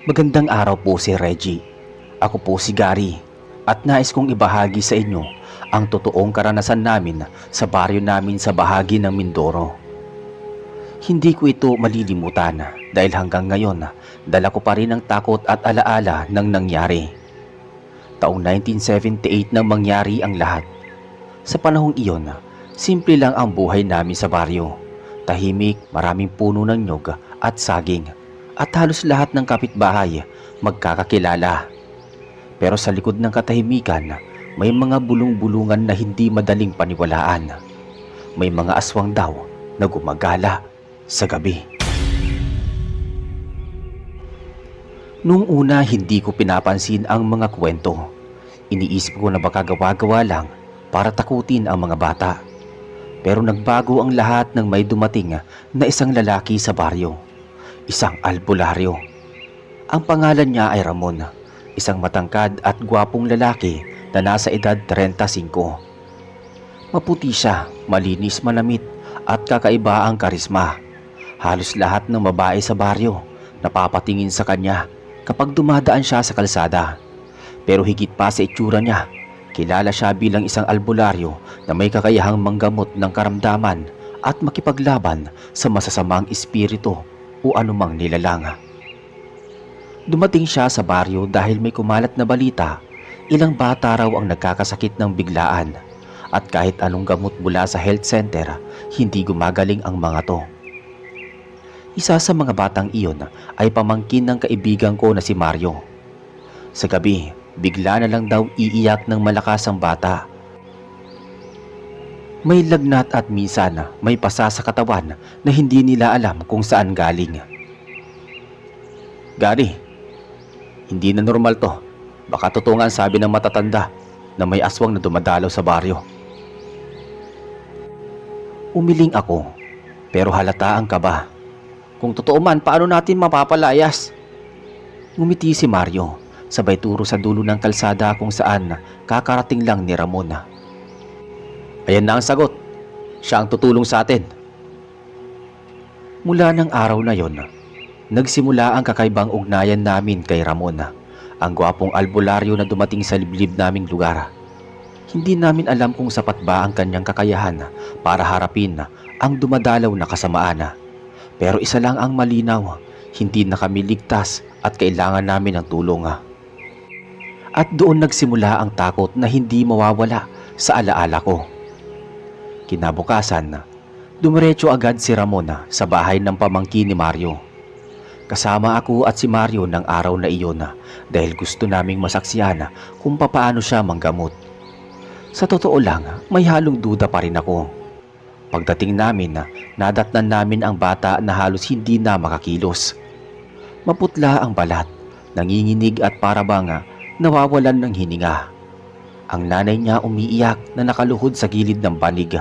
Magandang araw po si Reggie. Ako po si Gary at nais kong ibahagi sa inyo ang totoong karanasan namin sa baryo namin sa bahagi ng Mindoro. Hindi ko ito malilimutan dahil hanggang ngayon dala ko pa rin ang takot at alaala ng nangyari. Taong 1978 nang mangyari ang lahat. Sa panahong iyon, simple lang ang buhay namin sa baryo. Tahimik, maraming puno ng nyog at saging at halos lahat ng kapitbahay magkakakilala. Pero sa likod ng katahimikan, may mga bulong-bulungan na hindi madaling paniwalaan. May mga aswang daw na gumagala sa gabi. Noong una hindi ko pinapansin ang mga kwento. Iniisip ko na baka gawa-gawa lang para takutin ang mga bata. Pero nagbago ang lahat nang may dumating na isang lalaki sa baryo. Isang albularyo. Ang pangalan niya ay Ramon, isang matangkad at gwapong lalaki na nasa edad 35. Maputi siya, malinis, manamit at kakaiba ang karisma. Halos lahat ng babae sa baryo napapatingin sa kanya kapag dumadaan siya sa kalsada. Pero higit pa sa itsura niya, kilala siya bilang isang albularyo na may kakayahang manggamot ng karamdaman at makipaglaban sa masasamang espiritu o anumang nilalang. Dumating siya sa baryo dahil may kumalat na balita, ilang bata raw ang nagkakasakit ng biglaan at kahit anong gamot mula sa health center, hindi gumagaling ang mga to. Isa sa mga batang iyon ay pamangkin ng kaibigan ko na si Mario. Sa gabi, bigla na lang daw iiyak ng malakas ang bata. May lagnat at minsan may pasa sa katawan na hindi nila alam kung saan galing. Gary, hindi na normal to. Baka totoo nga ang sabi ng matatanda na may aswang na dumadalaw sa baryo. Umiling ako, pero halata ang kaba. Kung totoo man, paano natin mapapalayas? Ngumiti si Mario, sabay turo sa dulo ng kalsada kung saan kakarating lang ni Ramon. Ayan na ang sagot. Siya ang tutulong sa atin. Mula ng araw na yon, nagsimula ang kakaibang ugnayan namin kay Ramon, ang gwapong albularyo na dumating sa liblib naming lugar. Hindi namin alam kung sapat ba ang kanyang kakayahan para harapin ang dumadalaw na kasamaan. Pero isa lang ang malinaw, hindi na kami ligtas at kailangan namin ng tulong. At doon nagsimula ang takot na hindi mawawala sa alaala ko. Kinabukasan, dumiretso agad si Ramon sa bahay ng pamangkin ni Mario. Kasama ako at si Mario ng araw na iyon dahil gusto naming masaksiyan kung papaano siya manggamot. Sa totoo lang, may halong duda pa rin ako. Pagdating namin, nadatnan namin ang bata na halos hindi na makakilos. Maputla ang balat, nanginginig at para bang nawawalan ng hininga. Ang nanay niya umiiyak na nakaluhod sa gilid ng banig.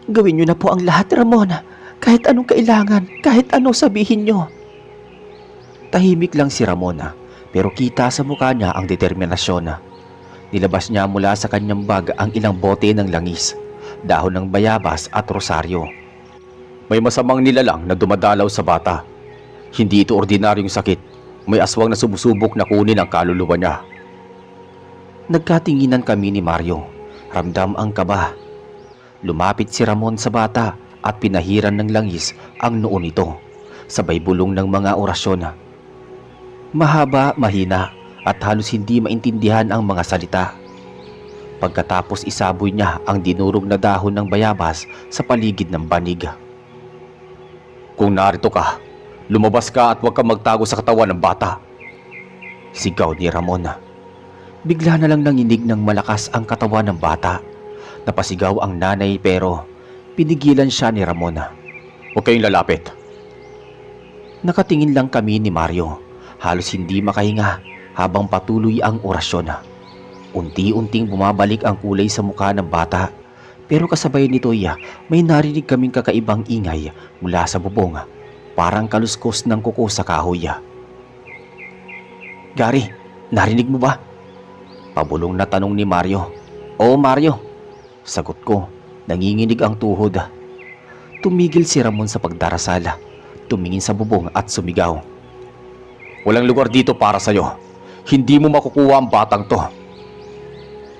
Gawin niyo na po ang lahat, Ramon. Kahit anong kailangan, kahit ano sabihin niyo. Tahimik lang si Ramon, pero kita sa mukha niya ang determinasyon. Nilabas niya mula sa kanyang bag ang ilang bote ng langis, dahon ng bayabas at rosaryo. May masamang nilalang na dumadalaw sa bata. Hindi ito ordinaryong sakit. May aswang na sumusubok na kunin ang kaluluwa niya. Nagkatinginan kami ni Mario. Ramdam ang kaba. Lumapit si Ramon sa bata at pinahiran ng langis ang noo nito, sabay bulong ng mga orasyon. Mahaba, mahina at halos hindi maintindihan ang mga salita. Pagkatapos isaboy niya ang dinurog na dahon ng bayabas sa paligid ng banig. Kung narito ka, lumabas ka at huwag kang magtago sa katawan ng bata. Sigaw ni Ramon. Bigla na lang nanginig ng malakas ang katawan ng bata. Napasigaw ang nanay pero pinigilan siya ni Ramon. Huwag kayong lalapit. Nakatingin lang kami ni Mario. Halos hindi makahinga habang patuloy ang orasyon. Unti-unting bumabalik ang kulay sa mukha ng bata. Pero kasabay nito'y may narinig kaming kakaibang ingay mula sa bubong. Parang kaluskos ng kuko sa kahoy. Gary, narinig mo ba? Pabulong na tanong ni Mario. Oo, Mario. Sagot ko, nanginginig ang tuhod. Tumigil si Ramon sa pagdarasal. Tumingin sa bubong at sumigaw. Walang lugar dito para sa'yo. Hindi mo makukuha ang batang to.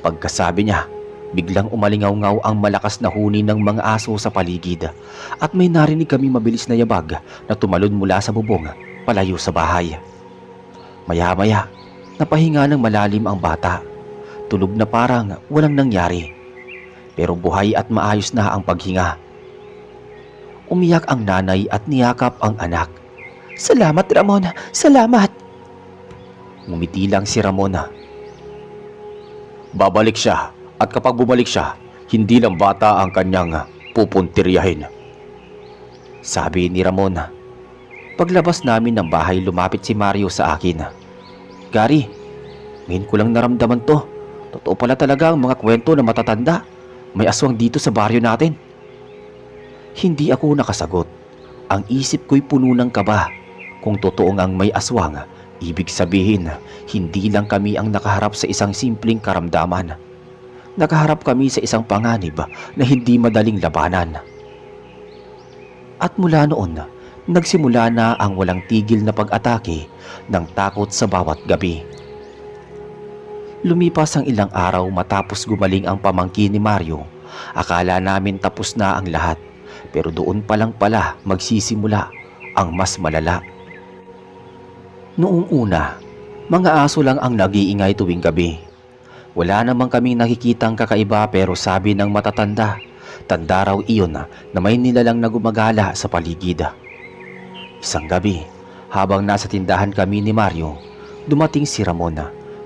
Pagkasabi niya, biglang umalingaw-ngaw ang malakas na huni ng mga aso sa paligid at may narinig kami mabilis na yabag na tumalon mula sa bubong palayo sa bahay. Maya-maya, napahinga ng malalim ang bata. Tulog na parang walang nangyari. Pero buhay at maayos na ang paghinga. Umiyak ang nanay at niyakap ang anak. "Salamat, Ramon. Salamat." Ngumiti lang si Ramon. "Babalik siya at kapag bumalik siya, hindi lang bata ang kanyang pupuntiryahin," sabi ni Ramon. Paglabas namin ng bahay, lumapit si Mario sa akin. "Gary, ngayon ko lang naramdaman to. Totoo pala talaga ang mga kwento na matatanda. May aswang dito sa baryo natin." Hindi ako nakasagot. Ang isip ko'y puno ng kaba. Kung totoo ngang may aswang, ibig sabihin, hindi lang kami ang nakaharap sa isang simpleng karamdaman. Nakaharap kami sa isang panganib na hindi madaling labanan. At mula noon, nagsimula na ang walang tigil na pag-atake ng takot sa bawat gabi. Lumipas ang ilang araw matapos gumaling ang pamangkin ni Mario. Akala namin tapos na ang lahat, pero doon pa lang pala magsisimula ang mas malala. Noong una, mga aso lang ang nag-iingay tuwing gabi. Wala namang kaming nakikitang kakaiba, pero sabi ng matatanda, tanda raw iyon na may nilalang na gumagala sa paligid. Isang gabi, habang nasa tindahan kami ni Mario, dumating si Ramon.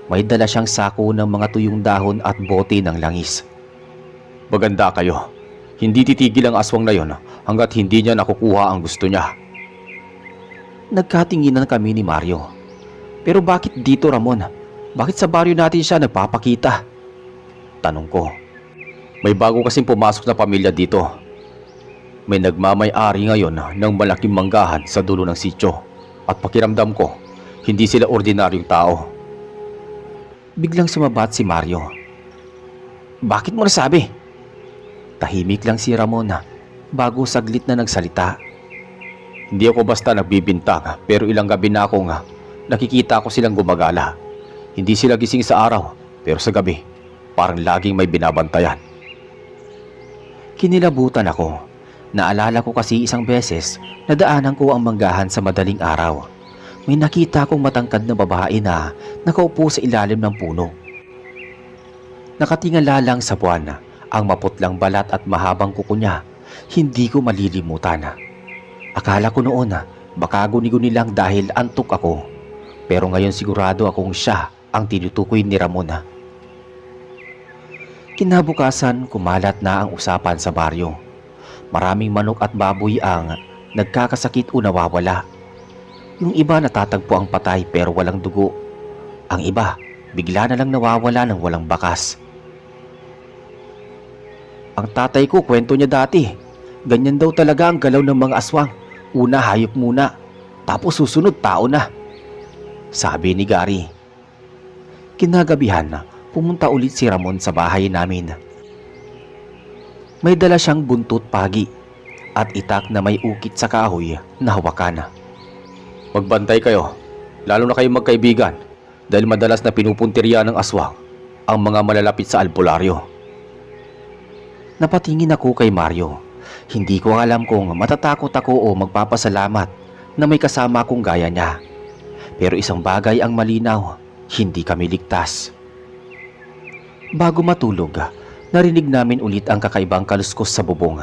May dala siyang sako ng mga tuyong dahon at bote ng langis. "Maganda kayo. Hindi titigil ang aswang na yon hanggat hindi niya nakukuha ang gusto niya." Nagkatinginan kami ni Mario. "Pero bakit dito, Ramon? Bakit sa baryo natin siya nagpapakita?" tanong ko. "May bago kasing pumasok na pamilya dito. May nagmamay-ari ngayon ng malaking manggahan sa dulo ng sityo. At pakiramdam ko, hindi sila ordinaryong tao." Biglang sumabat si Mario. "Bakit mo nasabi?" Tahimik lang si Ramon bago saglit na nagsalita. "Hindi ako basta nagbibintang, pero ilang gabi na akong nakikita ko silang gumagala. Hindi sila gising sa araw, pero sa gabi, parang laging may binabantayan." Kinilabutan ako. Naalala ko kasi isang beses nadaanan ko ang manggahan sa madaling araw. May nakita akong matangkad na babae na nakaupo sa ilalim ng puno. Nakatingala lang sa buwan, ang maputlang balat at mahabang kuko niya. Hindi ko malilimutan. Akala ko noon baka guni-guni lang dahil antok ako. Pero ngayon sigurado akong siya ang tinutukoy ni Ramon. Kinabukasan, kumalat na ang usapan sa baryo. Maraming manok at baboy ang nagkakasakit o nawawala. Yung iba natatagpo ang patay pero walang dugo. Ang iba, bigla na lang nawawala ng walang bakas. "Ang tatay ko, kwento niya dati. Ganyan daw talaga ang galaw ng mga aswang. Una hayop muna, tapos susunod tao na," sabi ni Gary. Kinagabihan, pumunta ulit si Ramon sa bahay namin. May dala siyang buntot pagi at itak na may ukit sa kahoy na hawakan. "Magbantay kayo, lalo na kayong magkaibigan, dahil madalas na pinupuntirya ng aswang ang mga malalapit sa albularyo." Napatingin ako kay Mario. Hindi ko alam kung matatakot ako o magpapasalamat na may kasama akong gaya niya. Pero isang bagay ang malinaw, hindi kami ligtas. Bago matulog, narinig namin ulit ang kakaibang kaluskos sa bubong.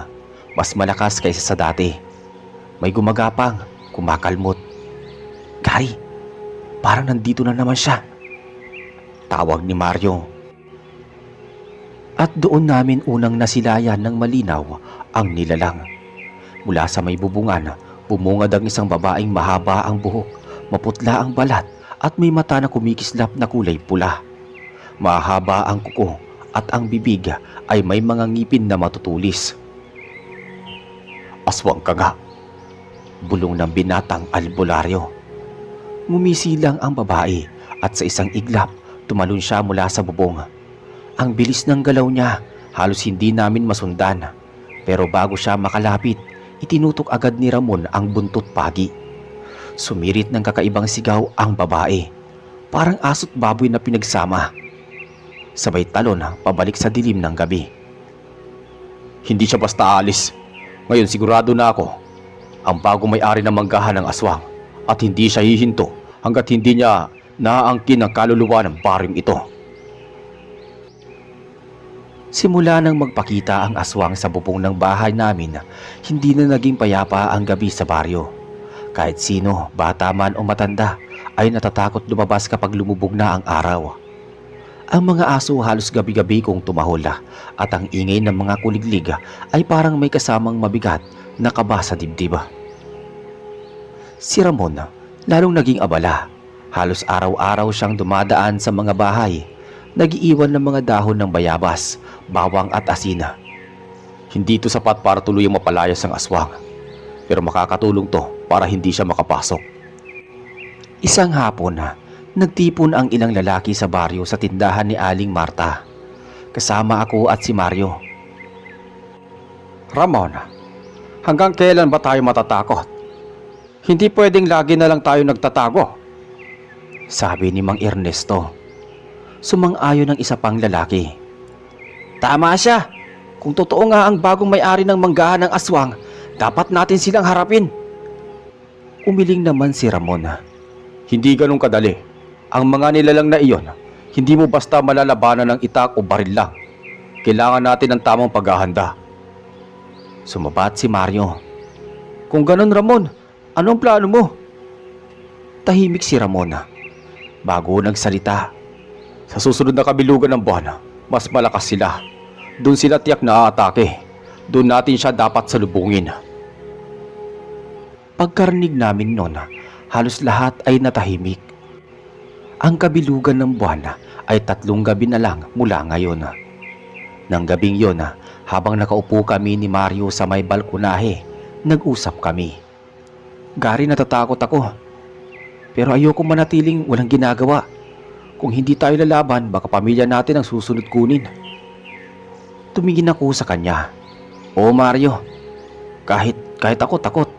Mas malakas kaysa sa dati. May gumagapang, kumakalmot. "Gary, parang nandito na naman siya," tawag ni Mario. At doon namin unang nasilayan ng malinaw ang nilalang. Mula sa may bubungan, bumungad ang isang babaeng mahaba ang buhok, maputla ang balat at may mata na kumikislap na kulay pula. Mahaba ang kuko at ang bibig ay may mga ngipin na matutulis. "Aswang ka nga," bulong ng binatang albularyo. Ngumisilang ang babae at sa isang iglap tumalon siya mula sa bubong. Ang bilis ng galaw niya, halos hindi namin masundan. Pero bago siya makalapit, itinutok agad ni Ramon ang buntot pagi. Sumirit ng kakaibang sigaw ang babae. Parang aso't baboy na pinagsama. Sabay talon pabalik sa dilim ng gabi. Hindi siya basta alis. Ngayon sigurado na ako, ang bagong may-ari ng manggahan ng aswang, at hindi siya hihinto hanggat hindi niya naaangkin ang kaluluwa ng baryong ito. Simula nang magpakita ang aswang sa bubong ng bahay namin, hindi na naging payapa ang gabi sa baryo. Kahit sino, bata man o matanda, ay natatakot lumabas kapag lumubog na ang araw. Ang mga aso halos gabi-gabi kong tumahol, at ang ingay ng mga kuliglig ay parang may kasamang mabigat na kaba sa dibdib. Si Ramon lalong naging abala. Halos araw-araw siyang dumadaan sa mga bahay, nag-iiwan ng mga dahon ng bayabas, bawang at asina. Hindi ito sapat para tuluyang mapalayas ang aswang, pero makakatulong to para hindi siya makapasok. Isang hapon nagtipon ang ilang lalaki sa baryo sa tindahan ni Aling Marta. Kasama ako at si Mario. Ramon, hanggang kailan ba tayo matatakot? Hindi pwedeng lagi na lang tayo nagtatago, sabi ni Mang Ernesto. Sumang-ayon ng isa pang lalaki. Tama siya. Kung totoo nga ang bagong may-ari ng manggahan ng aswang, dapat natin silang harapin. Umiling naman si Ramon. Hindi ganun kadali. Ang mga nilalang na iyon, hindi mo basta malalabanan ng itak o baril lang. Kailangan natin ng tamang paghahanda. Sumabat si Mario. Kung ganun, Ramon, anong plano mo? Tahimik si Ramon. Bago nagsalita, sa susunod na kabilugan ng buwan, mas malakas sila. Doon sila tiyak na aatake. Doon natin siya dapat salubungin. Pagkarinig namin noon, halos lahat ay natahimik. Ang kabilugan ng buwan ay 3 gabi na lang mula ngayon. Nang gabing yon, habang nakaupo kami ni Mario sa may balkonahe, nag-usap kami. Gary, natatakot ako. Pero ayoko manatiling walang ginagawa. Kung hindi tayo lalaban, baka pamilya natin ang susunod kunin. Tumingin ako sa kanya. Oo, Mario. Kahit ako takot,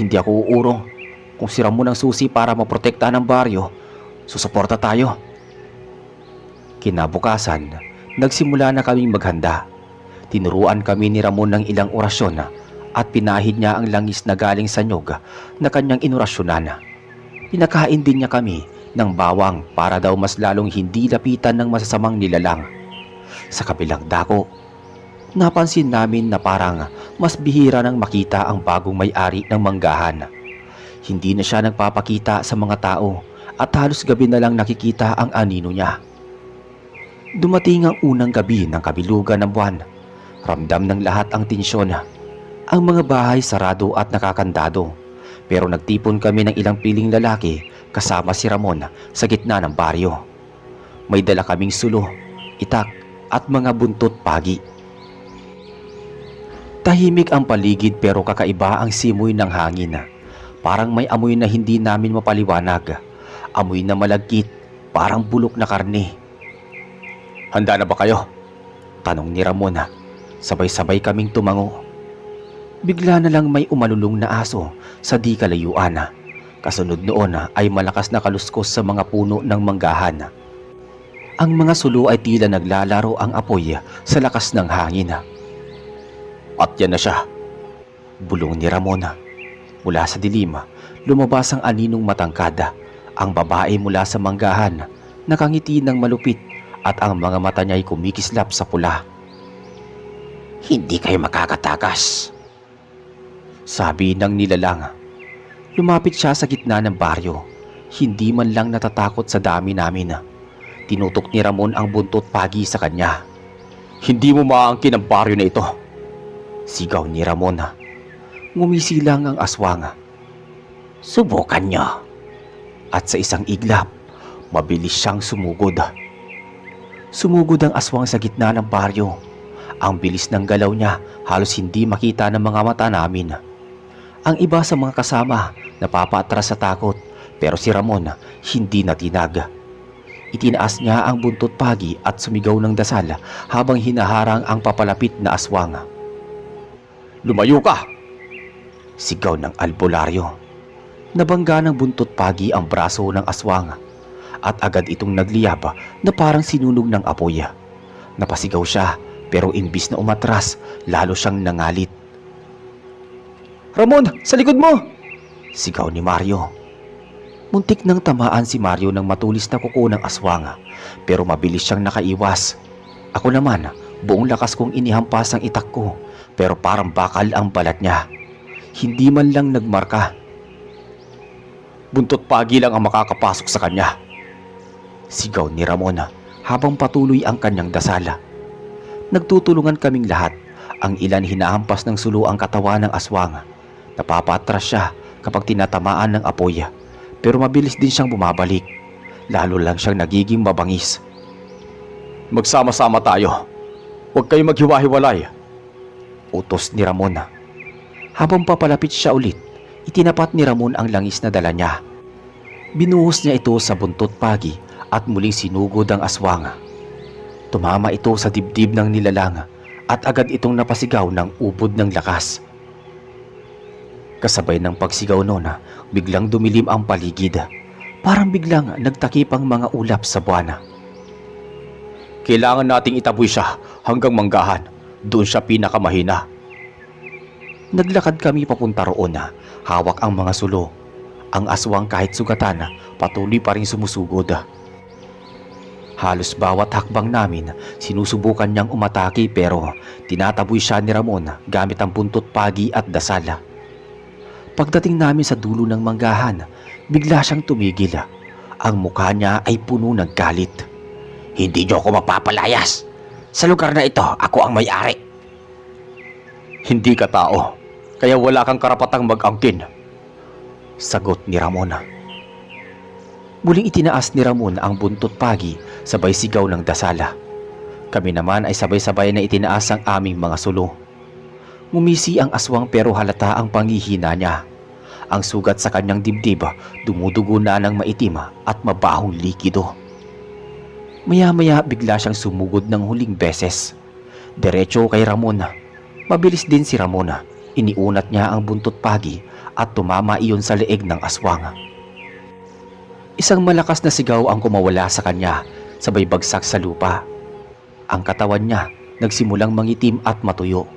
hindi ako uurong. Kung sira mo ng susi para maprotektahan ng baryo, susuporta tayo. Kinabukasan, nagsimula na kaming maghanda. Tinuruan kami ni Ramon ng ilang orasyon at pinahid niya ang langis na galing sa nyog na kanyang inorasyonan. Pinakain din niya kami ng bawang para daw mas lalong hindi lapitan ng masasamang nilalang. Sa kabilang dako, napansin namin na parang mas bihira nang makita ang bagong may-ari ng manggahan. Hindi na siya nagpapakita sa mga tao at halos gabi na lang nakikita ang anino niya. Dumating ang unang gabi ng kabilugan ng buwan. Ramdam ng lahat ang tensyon. Ang mga bahay sarado at nakakandado. Pero nagtipon kami ng ilang piling lalaki kasama si Ramon sa gitna ng baryo. May dala kaming sulo, itak at mga buntot pagi. Tahimik ang paligid pero kakaiba ang simoy ng hangin. Parang may amoy na hindi namin mapaliwanag. Amoy na malagkit, parang bulok na karne. Handa na ba kayo? Tanong ni Ramon. Sabay-sabay kaming tumango. Bigla na lang may umalulong na aso sa di kalayuan. Kasunod noon ay malakas na kaluskos sa mga puno ng manggahan. Ang mga sulo ay tila naglalaro ang apoy sa lakas ng hangin. At yan na siya, bulong ni Ramon. Mula sa dilim, lumabas ang aninong matangkad. Ang babae mula sa manggahan, nakangiti ng malupit at ang mga mata niya ay kumikislap sa pula. Hindi kayo makakatakas, sabi ng nilalang. Lumapit siya sa gitna ng baryo. Hindi man lang natatakot sa dami namin. Tinutok ni Ramon ang buntot pagi sa kanya. Hindi mo maangkin ang baryo na ito, sigaw ni Ramon. Ngumisilang ang aswang. Subukan niyo. At sa isang iglap, mabilis siyang sumugod. Sumugod ang aswang sa gitna ng baryo. Ang bilis ng galaw niya, halos hindi makita ng mga mata namin. Ang iba sa mga kasama napapaatras sa takot, pero si Ramon hindi natinag. Itinaas niya ang buntot pagi at sumigaw ng dasal habang hinaharang ang papalapit na aswang. Lumayo ka! Sigaw ng albularyo. Nabangga ng buntot pagi ang braso ng aswang at agad itong nagliyab na parang sinunog ng apoy. Napasigaw siya pero imbis na umatras, lalo siyang nangalit. "Ramon, sa likod mo!" sigaw ni Mario. Muntik nang tamaan si Mario ng matulis na kuko ng aswang pero mabilis siyang nakaiwas. Ako naman, buong lakas kong inihampas ang itak ko pero parang bakal ang balat niya. Hindi man lang nagmarka. "Buntot pagi lang ang makakapasok sa kanya," sigaw ni Ramon habang patuloy ang kanyang dasala. Nagtutulungan kaming lahat. Ang ilan hinahampas ng sulo ang katawan ng aswang. Napapatras siya kapag tinatamaan ng apoy pero mabilis din siyang bumabalik. Lalo lang siyang nagiging mabangis. "Magsama-sama tayo. Huwag kayong maghiwa-hiwalay," utos ni Ramon. Habang papalapit siya ulit, itinapat ni Ramon ang langis na dala niya. Binuhos niya ito sa buntot pagi at muling sinugod ang aswang. Tumama ito sa dibdib ng nilalang at agad itong napasigaw ng ubod ng lakas. Kasabay ng pagsigaw noon, biglang dumilim ang paligid. Parang biglang nagtakip ang mga ulap sa buwan. "Kailangan nating itaboy siya hanggang manggahan. Doon siya pinakamahina." Naglakad kami papunta roon, hawak ang mga sulo. Ang aswang kahit sugatan, patuloy pa rin sumusugod. Halos bawat hakbang namin, sinusubukan niyang umatake pero tinataboy siya ni Ramon gamit ang buntot pagi at dasala. Pagdating namin sa dulo ng manggahan, bigla siyang tumigil. Ang mukha niya ay puno ng galit. "Hindi niyo ako mapapalayas. Sa lugar na ito, ako ang may-ari." "Hindi ka tao, kaya wala kang karapatang mag-angkin," sagot ni Ramon. Muling itinaas ni Ramon ang buntot pagi sabay sigaw ng dasala. Kami naman ay sabay-sabay na itinaas ang aming mga sulo. Ngumisi ang aswang pero halata ang panghihina niya. Ang sugat sa kanyang dibdib dumudugo na ng maitim at mabahong likido. Maya-maya bigla siyang sumugod ng huling beses. Diretso kay Ramon. Mabilis din si Ramon. Iniunat niya ang buntot pagi at tumama iyon sa leeg ng aswang. Isang malakas na sigaw ang kumawala sa kanya, sabay bagsak sa lupa. Ang katawan niya nagsimulang mangitim at matuyo.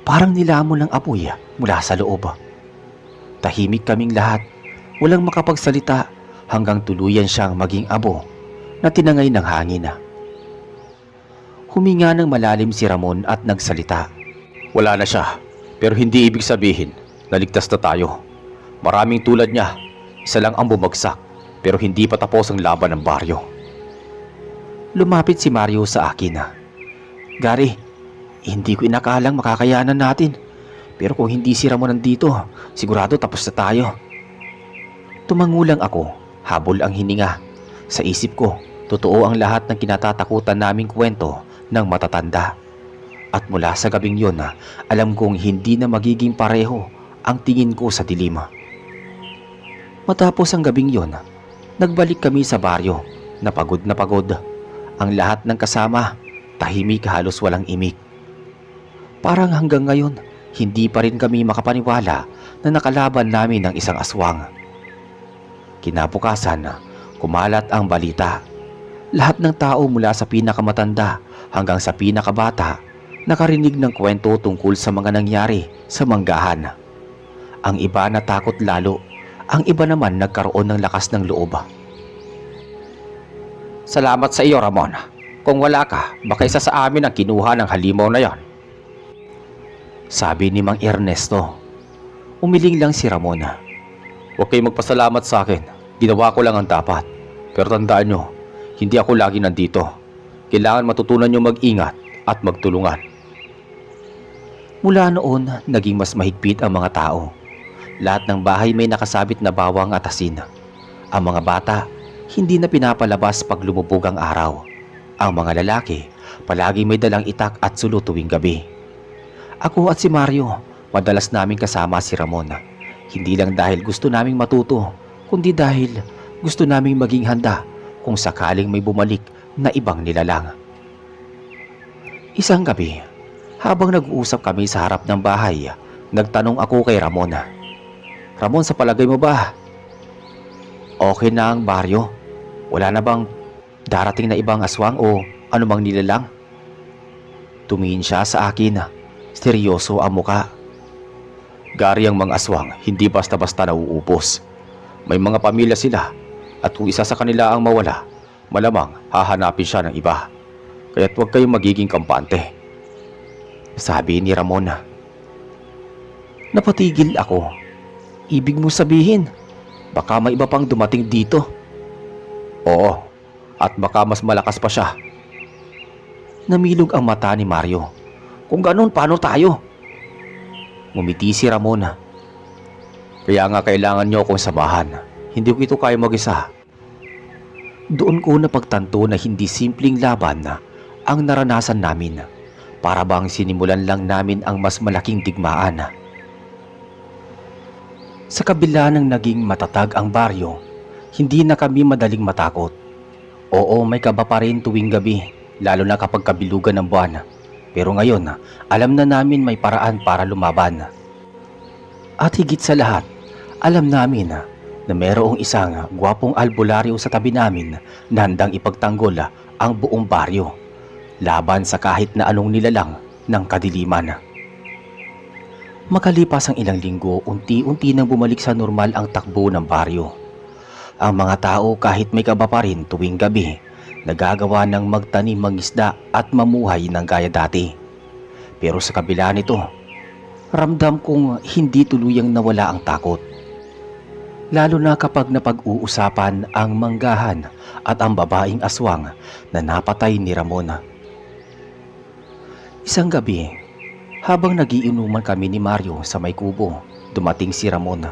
Parang nilamon ng apoy mula sa loob. Tahimik kaming lahat. Walang makapagsalita hanggang tuluyan siyang maging abo na tinangay ng hangin. Huminga ng malalim si Ramon at nagsalita. "Wala na siya, pero hindi ibig sabihin na ligtas na tayo. Maraming tulad niya, isa lang ang bumagsak, pero hindi pa tapos ang laban ng baryo." Lumapit si Mario sa akin. "Gary, hindi ko inakalang makakayanan natin. Pero kung hindi si Ramon nandito, sigurado tapos na tayo." Tumangulang ako, habol ang hininga. Sa isip ko, totoo ang lahat ng kinatatakutan naming kwento ng matatanda. At mula sa gabing yun, alam kong hindi na magiging pareho ang tingin ko sa dilim. Matapos ang gabing yun, nagbalik kami sa baryo, na pagod na pagod. Ang lahat ng kasama, tahimik, halos walang imik. Parang hanggang ngayon, hindi pa rin kami makapaniwala na nakalaban namin ng isang aswang. Kinabukasan, kumalat ang balita. Lahat ng tao mula sa pinakamatanda hanggang sa pinakabata nakarinig ng kwento tungkol sa mga nangyari sa manggahan. Ang iba natakot lalo, ang iba naman nagkaroon ng lakas ng loob. "Salamat sa iyo, Ramon. Kung wala ka, baka isa sa amin ang kinuha ng halimaw na yon," sabi ni Mang Ernesto. Umiling lang si Ramon. "Huwag kayong magpasalamat sa akin. Ginawa ko lang ang dapat. Pero tandaan nyo, hindi ako lagi nandito. Kailangan matutunan nyo mag-ingat at magtulungan." Mula noon, naging mas mahigpit ang mga tao. Lahat ng bahay may nakasabit na bawang at asin. Ang mga bata, hindi na pinapalabas pag lumubog ang araw. Ang mga lalaki, palagi may dalang itak at sulo tuwing gabi. Ako at si Mario, madalas naming kasama si Ramon. Hindi lang dahil gusto naming matuto, kundi dahil gusto naming maging handa kung sakaling may bumalik na ibang nilalang. Isang gabi, habang nag-uusap kami sa harap ng bahay, nagtanong ako kay Ramon. "Ramon, sa palagay mo ba, Okay na ang baryo? Wala na bang darating na ibang aswang o anumang nilalang? Tumingin siya sa akin. Seryoso ang muka. Gari ang mga aswang, hindi basta-basta nauupos. May mga pamilya sila at kung isa sa kanila ang mawala, malamang hahanapin siya ng iba. Kaya't huwag kayong magiging kampante. Sabi ni Ramon. Napatigil ako. Ibig mo sabihin, baka may iba pang dumating dito? Oo, at baka mas malakas pa siya. Namilog ang mata ni Mario. Kung ganun, paano tayo? Ngumiti si Ramon. Kaya nga kailangan niyo akong samahan. Hindi ko ito kaya mag-isa. Doon ko napagtanto na hindi simpleng laban na ang naranasan namin. Para bang sinimulan lang namin ang mas malaking digmaan. Sa kabila ng naging matatag ang baryo, hindi na kami madaling matakot. Oo, may kaba pa rin tuwing gabi, lalo na kapag kabilugan ng buwan. Pero ngayon, alam na namin may paraan para lumaban. At higit sa lahat, alam namin na mayroong isang gwapong albularyo sa tabi namin na handang ipagtanggol ang buong baryo laban sa kahit na anong nilalang ng kadiliman. Makalipas ang ilang linggo, unti-unti nang bumalik sa normal ang takbo ng baryo. Ang mga tao kahit may kaba pa rin tuwing gabi, nagagawa ng magtanim ng isda at mamuhay ng gaya dati. Pero sa kabila nito, ramdam kong hindi tuluyang nawala ang takot. Lalo na kapag napag-uusapan ang manggahan at ang babaeng aswang na napatay ni Ramon. Isang gabi, habang nagiinuman kami ni Mario sa may kubo, dumating si Ramon.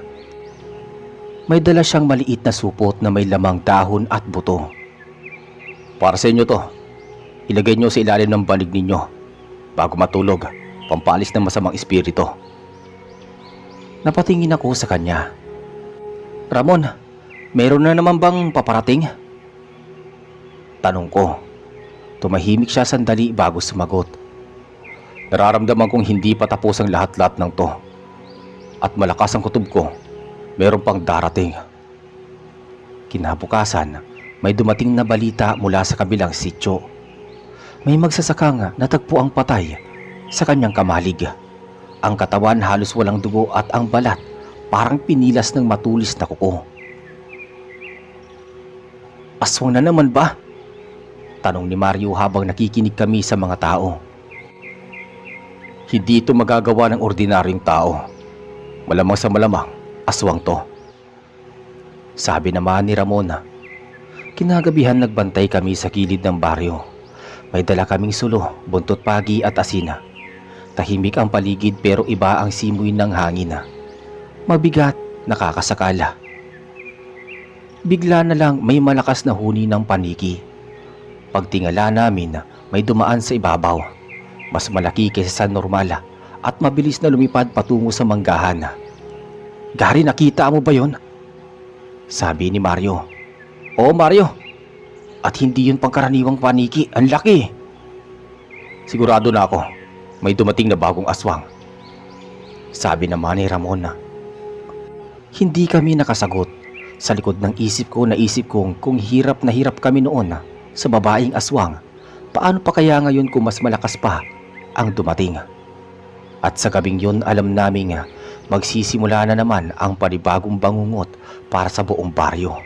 May dala siyang maliit na supot na may lamang dahon at buto. Para sa inyo to. Ilagay nyo sa ilalim ng banig ninyo bago matulog, pampalis ng masamang espiritu. Napatingin ako sa kanya. Ramon, meron na naman bang paparating? Tanong ko. Tumahimik siya sandali bago sumagot. Nararamdaman kong hindi pa tapos ang lahat-lahat ng to. At malakas ang kutob ko, meron pang darating. Kinabukasan, may dumating na balita mula sa kabilang sityo. May magsasakang natagpo ang patay sa kanyang kamalig. Ang katawan halos walang dugo at ang balat parang pinilas ng matulis na kuko. Aswang na naman ba? Tanong ni Mario habang nakikinig kami sa mga tao. Hindi ito magagawa ng ordinaryong tao. Malamang sa malamang, aswang to. Sabi naman ni Ramon. Kinagabihan nagbantay kami sa gilid ng baryo. May dala kaming sulo, buntot pagi at asina. Tahimik ang paligid pero iba ang simoy ng hangin. Mabigat, nakakasakala. Bigla na lang may malakas na huni ng paniki. Pagtingala namin, may dumaan sa ibabaw. Mas malaki kaysa sa normal at mabilis na lumipad patungo sa manggahan. Gary, nakita mo ba yon? Sabi ni Mario. Oo, Mario. At hindi yun pangkaraniwang paniki. Ang laki. Sigurado na ako. May dumating na bagong aswang. Sabi naman ni Ramon. Hindi kami nakasagot. Sa likod ng isip ko, naisip kong kung hirap na hirap kami noon sa babaeng aswang, paano pa kaya ngayon kung mas malakas pa ang dumating? At sa gabing yun, alam naming magsisimula na naman ang panibagong bangungot para sa buong baryo.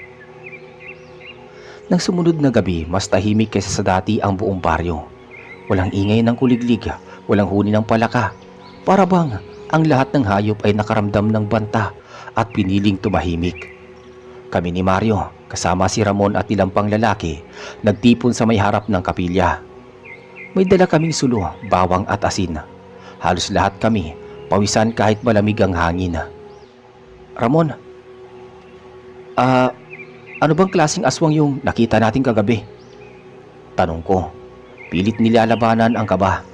Nang sumunod na gabi, mas tahimik kaysa sa dati ang buong baryo. Walang ingay ng kuliglig, walang huni ng palaka. Para bang ang lahat ng hayop ay nakaramdam ng banta at piniling tumahimik. Kami ni Mario, kasama si Ramon at ilang pang lalaki, nagtipon sa may harap ng kapilya. May dala kaming sulo, bawang at asin. Halos lahat kami, pawisan kahit malamig ang hangin. Ramon, ano bang klaseng aswang yung nakita natin kagabi? Tanong ko, pilit nilalabanan ang kaba.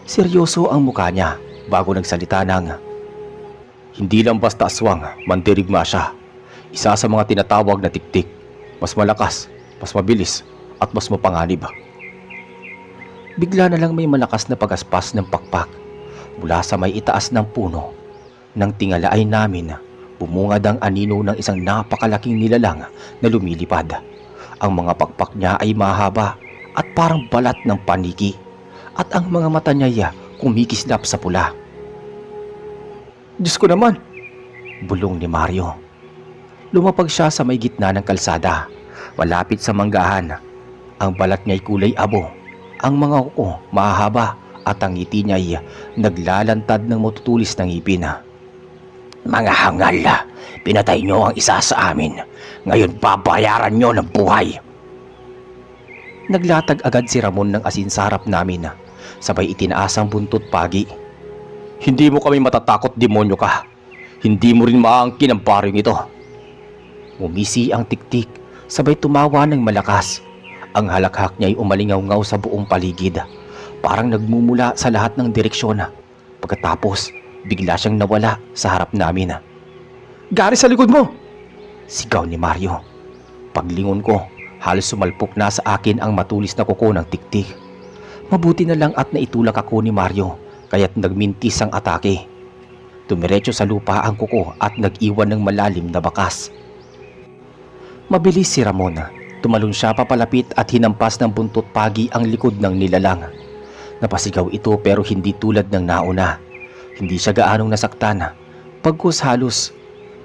Seryoso ang mukha niya bago nagsalita ng, hindi lang basta aswang, mandirigma siya. Isa sa mga tinatawag na tiktik, mas malakas, mas mabilis, at mas mapanganib. Bigla na lang may malakas na pagaspas ng pakpak mula sa may itaas ng puno. Nang tingalain namin, bumungad ang anino ng isang napakalaking nilalang na lumilipad. Ang mga pakpak niya ay mahaba at parang balat ng paniki, at ang mga mata niya kumikislap sa pula. "Diyos ko naman!" bulong ni Mario. Lumapag siya sa may gitna ng kalsada, malapit sa manggahan. Ang balat niya ay kulay abo, ang mga kuko mahaba, at ang ngiti niya ay naglalantad ng matutulis ng ngipin. "Mga hangal, pinatay niyo ang isa sa amin. Ngayon babayaran niyo ng buhay." Naglatag agad si Ramon ng asin sa harap namin, sabay itinaas ang buntot pagi. "Hindi mo kami matatakot, demonyo ka. Hindi mo rin maangkin ang paryong ito." Umisi ang tiktik, sabay tumawa ng malakas. Ang halakhak niya ay umalingaw-ngaw sa buong paligid, parang nagmumula sa lahat ng direksyon. Pagkatapos, bigla siyang nawala sa harap namin. "Gary, sa likod mo!" sigaw ni Mario. Paglingon ko, halos sumalpok na sa akin ang matulis na kuko ng tiktik. Mabuti na lang at naitulak ako ni Mario, kaya't nagmintis ang atake. Tumiretso sa lupa ang kuko at nag-iwan ng malalim na bakas. Mabilis si Ramon. Tumalon siya papalapit at hinampas ng buntot pagi ang likod ng nilalang. Napasigaw ito pero hindi tulad ng nauna. Hindi siya gaanong nasaktan. Pagkus halos,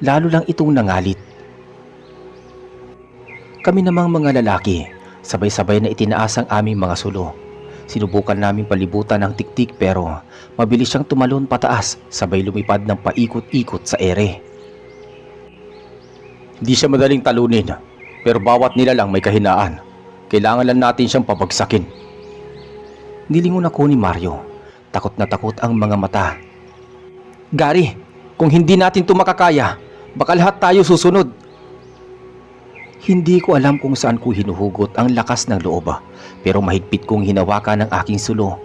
lalo lang itong nangalit. Kami namang mga lalaki, sabay-sabay na itinaas ang aming mga sulo. Sinubukan naming palibutan ang tiktik pero mabilis siyang tumalon pataas, sabay lumipad ng paikot-ikot sa ere. "Hindi siya madaling talunin, pero bawat nilalang may kahinaan. Kailangan lang natin siyang pabagsakin." Nilingon ako ni Mario. Takot na takot ang mga mata. "Gary, kung hindi natin ito makakaya, baka lahat tayo susunod." Hindi ko alam kung saan ko hinuhugot ang lakas ng loob, pero mahigpit kong hinawakan ang aking sulo.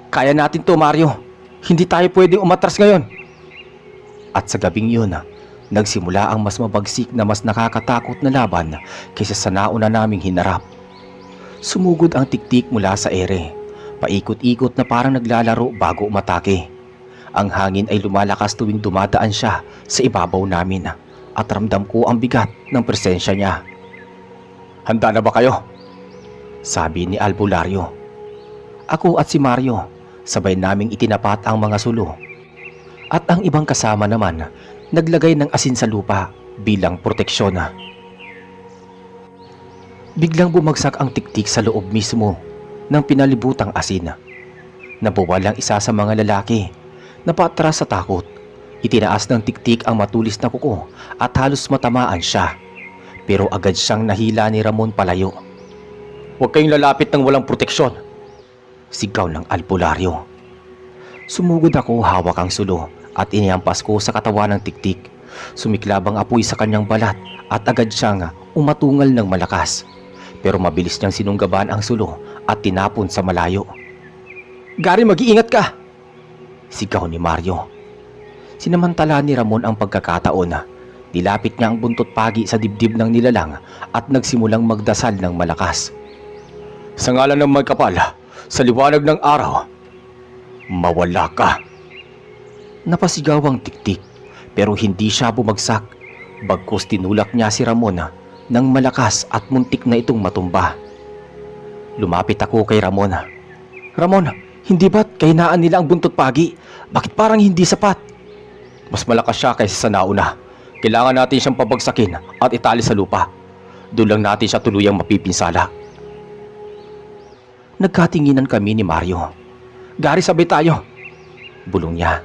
"Kaya natin to, Mario. Hindi tayo pwedeng umatras ngayon." At sa gabing yun, nagsimula ang mas mabagsik na mas nakakatakot na laban kaysa sa nauna naming hinarap. Sumugod ang tiktik mula sa ere, paikot-ikot na parang naglalaro bago umatake. Ang hangin ay lumalakas tuwing dumadaan siya sa ibabaw namin, at ramdam ko ang bigat ng presensya niya. "Handa na ba kayo?" sabi ni Albularyo. Ako at si Mario, sabay naming itinapat ang mga sulo. At ang ibang kasama naman, naglagay ng asin sa lupa bilang proteksyon. Biglang bumagsak ang tiktik sa loob mismo ng pinalibutang asin. Nabuwal ang isa sa mga lalaki, napatras sa takot. Itinaas ng tiktik ang matulis na kuko at halos matamaan siya. Pero agad siyang nahila ni Ramon palayo. "Huwag kayong lalapit ng walang proteksyon," sigaw ng albularyo. Sumugod ako hawak ang sulo at inihampas ko sa katawan ng tiktik. Sumiklab ang apoy sa kanyang balat at agad siyang umatungal ng malakas. Pero mabilis niyang sinunggaban ang sulo at tinapon sa malayo. "Gary, mag-iingat ka!" sigaw ni Mario. Sinamantala ni Ramon ang pagkakataon. Nilapit niya ang buntot pagi sa dibdib ng nilalang at nagsimulang magdasal ng malakas. "Sa ngalan ng magkapal, sa liwanag ng araw, mawala ka!" Napasigaw ang tiktik, pero hindi siya bumagsak. Bagkus tinulak niya si Ramon ng malakas at muntik na itong matumba. Lumapit ako kay Ramon. "Ramon, hindi ba't kahinaan nila ang buntot pagi? Bakit parang hindi sapat?" "Mas malakas siya kaysa sa nauna. Kailangan natin siyang pabagsakin at itali sa lupa. Doon lang natin siya tuluyang mapipinsala." Nagkatinginan kami ni Mario. "Gary, sabay tayo," bulong niya.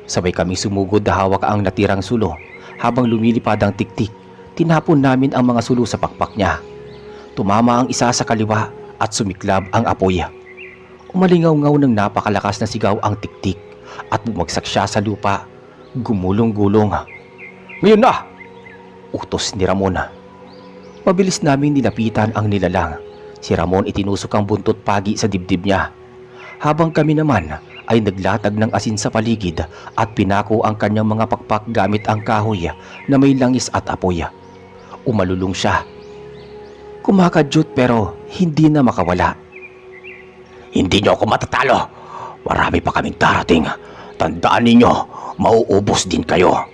Sabay kaming sumugod na hawak ang natirang sulo. Habang lumilipad ang tiktik, tinapon namin ang mga sulo sa pakpak niya. Tumama ang isa sa kaliwa at sumiklab ang apoy. Umalingaw-ngaw ng napakalakas na sigaw ang tiktik at bumagsak siya sa lupa. Gumulong-gulong. "Ngayon na!" utos ni Ramon. Mabilis naming nilapitan ang nilalang. Si Ramon itinusok ang buntot pagi sa dibdib niya, habang kami naman ay naglatag ng asin sa paligid at pinako ang kanyang mga pakpak gamit ang kahoy na may langis at apoy. Umalulong siya. Kumakadyot pero hindi na makawala. "Hindi niyo ako matatalo. Marami pa kaming darating. Tandaan ninyo, mauubos din kayo."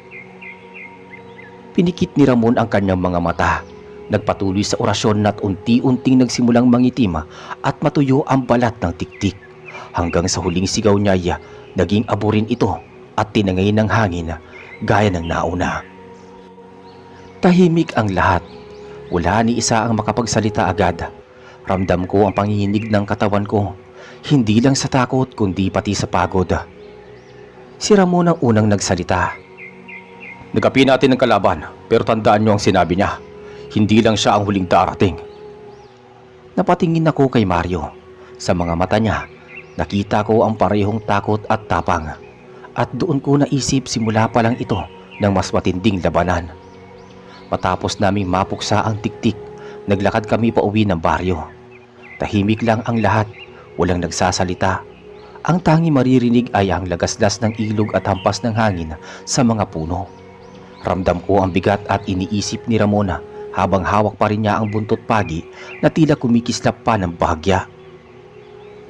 Pinikit ni Ramon ang kanyang mga mata. Nagpatuloy sa orasyon at unti-unting nagsimulang mangitim at matuyo ang balat ng tiktik. Hanggang sa huling sigaw niya, naging abo rin ito at tinangay ng hangin gaya ng nauna. Tahimik ang lahat. Wala ni isa ang makapagsalita agad. Ramdam ko ang panginginig ng katawan ko. Hindi lang sa takot kundi pati sa pagod. Si Ramon ang unang nagsalita. Nagapi natin ang kalaban, pero tandaan niyo ang sinabi niya. Hindi lang siya ang huling darating. Napatingin ako kay Mario. Sa mga mata niya, nakita ko ang parehong takot at tapang. At doon ko naisip simula pa lang ito ng mas matinding labanan. Matapos naming mapuksa ang tiktik, naglakad kami pa uwi ng baryo. Tahimik lang ang lahat, walang nagsasalita. Ang tangi maririnig ay ang lagaslas ng ilog at hampas ng hangin sa mga puno. Ramdam ko ang bigat at iniisip ni Ramona habang hawak pa rin niya ang buntot pagi na tila kumikislap pa ng bahagya.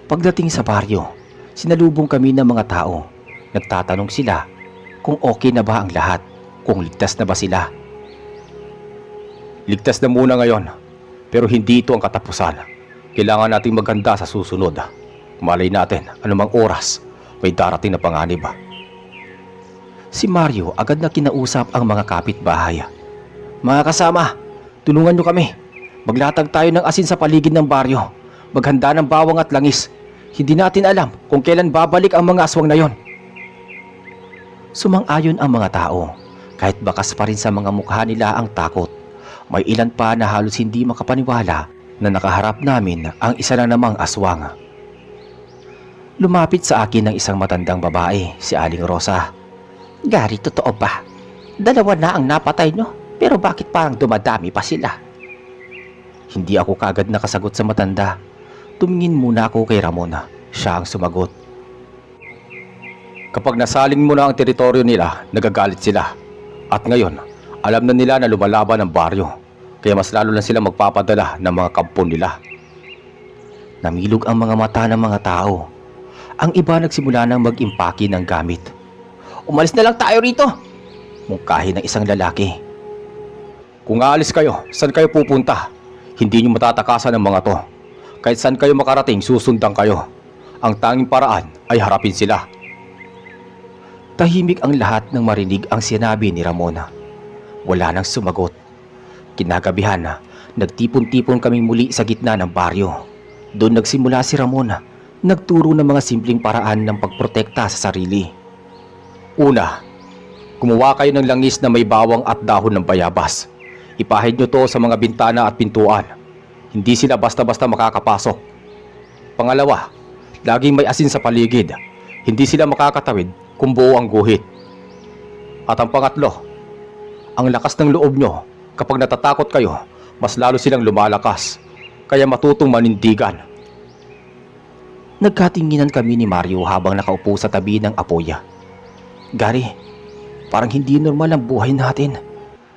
Pagdating sa baryo, sinalubong kami ng mga tao. Nagtatanong sila kung okay na ba ang lahat, kung ligtas na ba sila. Ligtas na muna ngayon, pero hindi ito ang katapusan. Kailangan nating maghanda sa susunod. Malay natin, anumang oras, may darating na panganib. Si Mario agad na kinausap ang mga kapitbahay. Mga kasama, tulungan nyo kami. Maglatag tayo ng asin sa paligid ng baryo. Maghanda ng bawang at langis. Hindi natin alam kung kailan babalik ang mga aswang na yon. Sumang-ayon ang mga tao. Kahit bakas pa rin sa mga mukha nila ang takot. May ilan pa na halos hindi makapaniwala na nakaharap namin ang isa na namang aswang. Lumapit sa akin ng isang matandang babae, si Aling Rosa. Gary, totoo ba? Dalawa na ang napatay nyo, pero bakit parang dumadami pa sila? Hindi ako kaagad nakasagot sa matanda. Tumingin muna ako kay Ramona. Siya ang sumagot. Kapag nasaling mo na ang teritoryo nila, nagagalit sila. At ngayon, alam na nila na lumalaban ang baryo. Kaya mas lalo na sila magpapadala ng mga kampon nila. Namilog ang mga mata ng mga tao. Ang iba nagsimula nang mag-impake ng gamit. Umalis na lang tayo rito! Mungkahi ng isang lalaki. Kung aalis kayo, saan kayo pupunta? Hindi nyo matatakasan ng mga to. Kahit saan kayo makarating, susundan kayo. Ang tanging paraan ay harapin sila. Tahimik ang lahat nang marinig ang sinabi ni Ramona. Wala nang sumagot. Kinagabihan, nagtipon-tipon kaming muli sa gitna ng baryo. Doon nagsimula si Ramona. Nagturo ng mga simpleng paraan ng pagprotekta sa sarili. Una, gumawa kayo ng langis na may bawang at dahon ng bayabas. Ipahid nyo to sa mga bintana at pintuan. Hindi sila basta-basta makakapasok. Pangalawa, laging may asin sa paligid. Hindi sila makakatawid kung buo ang guhit. At ang pangatlo, ang lakas ng loob nyo. Kapag natatakot kayo, mas lalo silang lumalakas. Kaya matutong manindigan. Nagkatinginan kami ni Mario habang nakaupo sa tabi ng apoya. Gary, parang hindi normal ang buhay natin.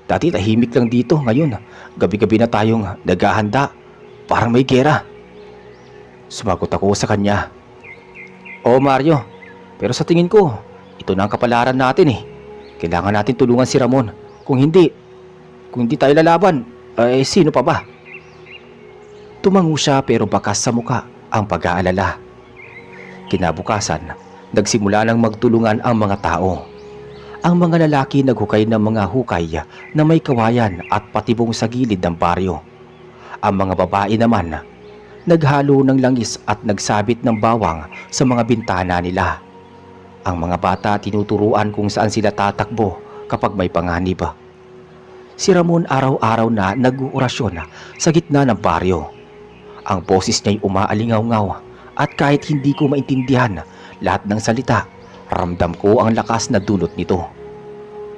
Dati tahimik lang dito, ngayon gabi-gabi na tayong naghahanda. Parang may gera. Sumagot ako sa kanya. Oo Mario, pero sa tingin ko, ito na ang kapalaran natin eh. Kailangan natin tulungan si Ramon. Kung hindi tayo lalaban, ay sino pa ba? Tumango siya pero bakas sa muka ang pag-aalala. Kinabukasan, nagsimula nang magtulungan ang mga tao. Ang mga lalaki naghukay ng mga hukay na may kawayan at patibong sa gilid ng baryo. Ang mga babae naman, naghalo ng langis at nagsabit ng bawang sa mga bintana nila. Ang mga bata tinuturuan kung saan sila tatakbo kapag may panganib. Si Ramon araw-araw na nag-uurasyon sa gitna ng baryo. Ang boses niya'y umaalingaw-ngaw at kahit hindi ko maintindihan lahat ng salita, ramdam ko ang lakas na dulot nito.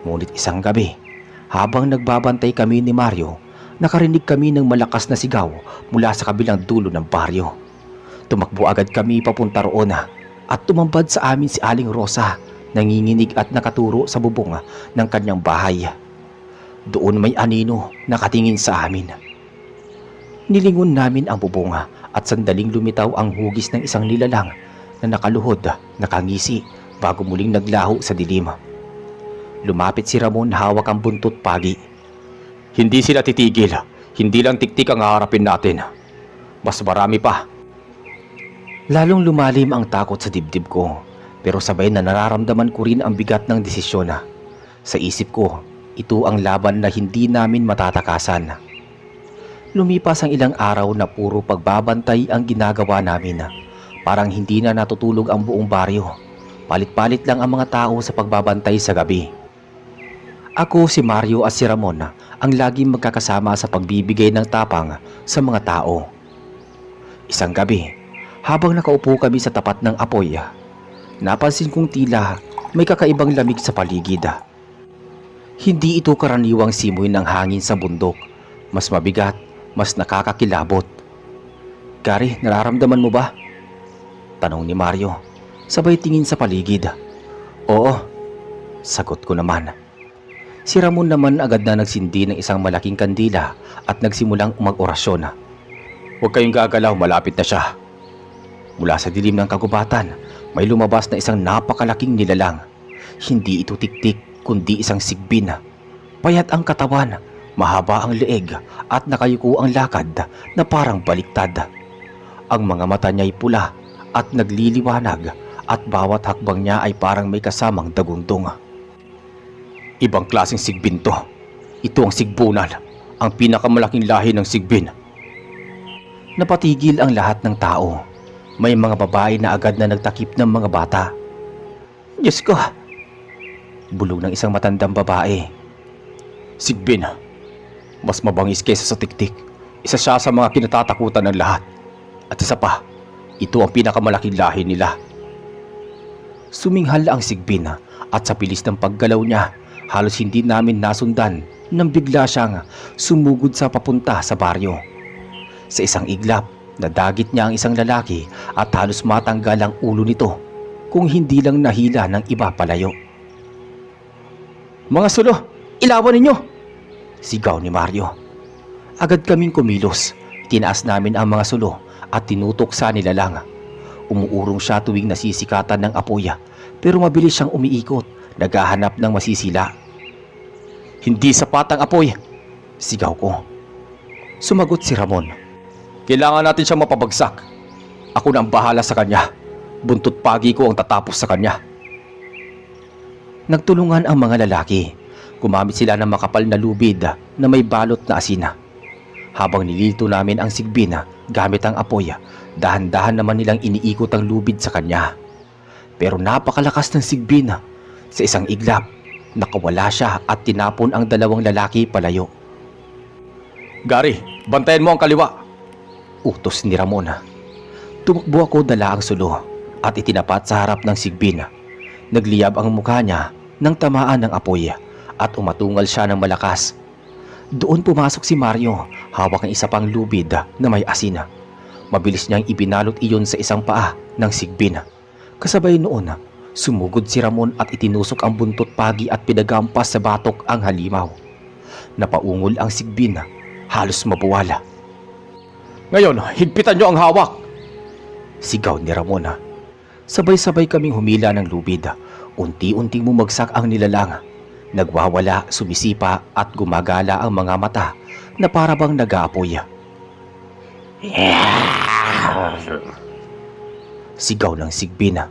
Ngunit isang gabi, habang nagbabantay kami ni Mario, nakarinig kami ng malakas na sigaw mula sa kabilang dulo ng baryo. Tumakbo agad kami papunta roon at tumambad sa amin si Aling Rosa, nanginginig at nakaturo sa bubong ng kanyang bahay. Doon may anino nakatingin sa amin. Nilingon namin ang bubong at sandaling lumitaw ang hugis ng isang nilalang na nakaluhod, nakangisi bago muling naglaho sa dilim. Lumapit si Ramon hawak ang buntot pagi. Hindi sila titigil. Hindi lang tiktik ang haharapin natin. Mas marami pa. Lalong lumalim ang takot sa dibdib ko, pero sabay na nararamdaman ko rin ang bigat ng desisyon. Sa isip ko, ito ang laban na hindi namin matatakasan. Lumipas ang ilang araw na puro pagbabantay ang ginagawa namin. Parang hindi na natutulog ang buong baryo. Palit-palit lang ang mga tao sa pagbabantay sa gabi. Ako, si Mario at si Ramon ang laging magkakasama sa pagbibigay ng tapang sa mga tao. Isang gabi, habang nakaupo kami sa tapat ng apoy, napansin kong tila may kakaibang lamig sa paligid. Hindi ito karaniwang simoy ng hangin sa bundok. Mas mabigat, mas nakakakilabot. Gary, nararamdaman mo ba? Tanong ni Mario, sabay tingin sa paligid. Oo, sagot ko naman. Si Ramon naman agad na nagsindi ng isang malaking kandila at nagsimulang umag-orasyon. Huwag kayong gagalaw, malapit na siya. Mula sa dilim ng kagubatan, may lumabas na isang napakalaking nilalang. Hindi ito tiktik, kundi isang sigbin. Payat ang katawan, mahaba ang leeg at nakayuko ang lakad na parang baliktad. Ang mga mata niya ay pula at nagliliwanag at bawat hakbang niya ay parang may kasamang dagundong. Ibang klaseng sigbin to. Ito ang sigbunan, ang pinakamalaking lahi ng sigbin. Napatigil ang lahat ng tao. May mga babae na agad na nagtakip ng mga bata. Diyos ko! Bulong ng isang matandang babae. Sigbin, mas mabangis kaysa sa tiktik. Isa siya sa mga kinatatakutan ng lahat. At isa pa, ito ang pinakamalaking lahi nila. Suminghal ang sigbin at sa bilis ng paggalaw niya, halos hindi namin nasundan nang bigla siyang sumugod sa papunta sa baryo. Sa isang iglap, nadagit niya ang isang lalaki at halos matanggal ang ulo nito kung hindi lang nahila ng iba palayo. Mga sulo, ilawan ninyo! Sigaw ni Mario. Agad kaming kumilos. Tinaas namin ang mga sulo at tinutok sa nilalang. Umuurong siya tuwing nasisikatan ng apoy, pero mabilis siyang umiikot, naghahanap ng masisila. Hindi sapat ang apoy, sigaw ko. Sumagot si Ramon. Kailangan natin siyang mapabagsak. Ako na ang bahala sa kanya. Buntot pagi ko ang tatapos sa kanya. Nagtulungan ang mga lalaki. Gumamit sila ng makapal na lubid na may balot na asina. Habang nililito namin ang sigbin gamit ang apoy, dahan-dahan naman nilang iniikot ang lubid sa kanya. Pero napakalakas ng sigbin. Sa isang iglap, nakawala siya at tinapon ang dalawang lalaki palayo. Gary, bantayan mo ang kaliwa! Utos ni Ramon. Tumakbo ako dala ang sulo at itinapat sa harap ng sigbin. Nagliyab ang mukha niya nang tamaan ng apoy at umatungal siya ng malakas. Doon pumasok si Mario, hawak ang isa pang lubid na may asin. Mabilis niyang ibinalot iyon sa isang paa ng sigbin. Kasabay noon, sumugod si Ramon at itinusok ang buntot pagi at pinagampas sa batok ang halimaw. Napaungol ang sigbin, halos mabuwala. Ngayon, higpitan niyo ang hawak! Sigaw ni Ramon. Sabay-sabay kaming humila ng lubid. Unti-unting bumagsak ang nilalang. Nagwawala, sumisipa at gumagala ang mga mata na parabang nag-aapoy. Sigaw ng sigbin.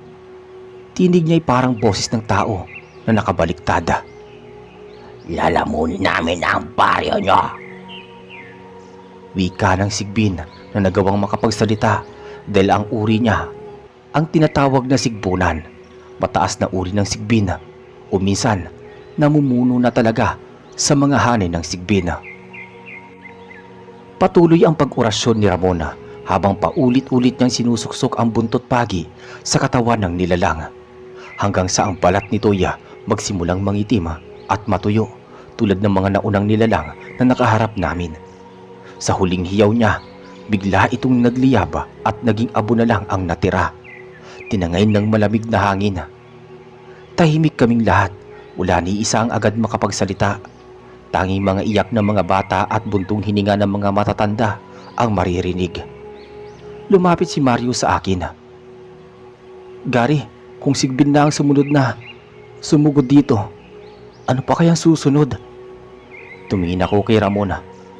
Tinig niya'y parang boses ng tao na nakabaliktad. Lalamunin namin ang baryo niyo! Wika ng sigbin na nagawang makapagsalita dahil ang uri niya ang tinatawag na sigbunan. Mataas na uri ng sigbin o minsan namumuno na talaga sa mga hanay ng sigbin. Patuloy ang pag-orasyon ni Ramon habang paulit-ulit niyang sinusuksok ang buntot pagi sa katawan ng nilalang hanggang sa ang balat nito'y magsimulang mangitim at matuyo tulad ng mga naunang nilalang na nakaharap namin. Sa huling hiyaw niya, bigla itong nagliyab at naging abo na lang ang natira. Tinangay ng malamig na hangin. Tahimik kaming lahat. Wala ni isa ang agad makapagsalita. Tanging mga iyak ng mga bata at buntong hininga ng mga matatanda ang maririnig. Lumapit si Mario sa akin. Gary, kung sigbin na ang sumunod na, sumugod dito. Ano pa kayang susunod? Tumingin ako kay Ramon.